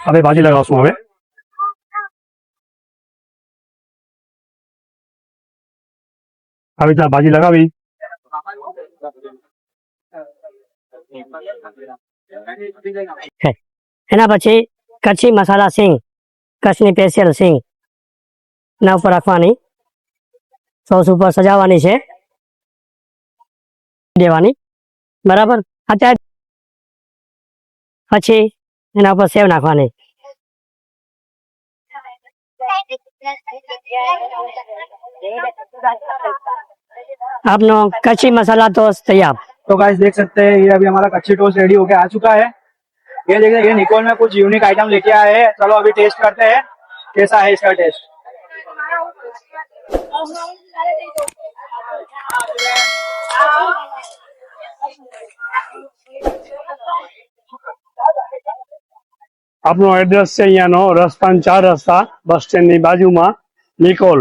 હવે ભાજી લગાવશું. હવે આવી રીતના ભાજી લગાવી એના પછી કચ્છી મસાલા સિંગ, કચ્છની સ્પેશિયલ સિંગ એના ઉપર રાખવાની, સોસ ઉપર સજાવવાની છે, દેવાની. બરાબર. અત્યારે પછી એના ઉપર સેવ નાખવાની. आपनो कच्ची मसाला टोस्ट तैयार। तो गाइस देख सकते हैं ये अभी हमारा कच्ची टोस्ट रेडी होके आ चुका है। ये देखिए ये निकोल में कुछ यूनिक आइटम लेके आए हैं। चलो अभी टेस्ट करते हैं कैसा है इसका टेस्ट। આપનું એડ્રેસ છે અહીંયાનો રસ્તાન 4 રસ્તા બસ સ્ટેન્ડની બાજુમાં નિકોલ.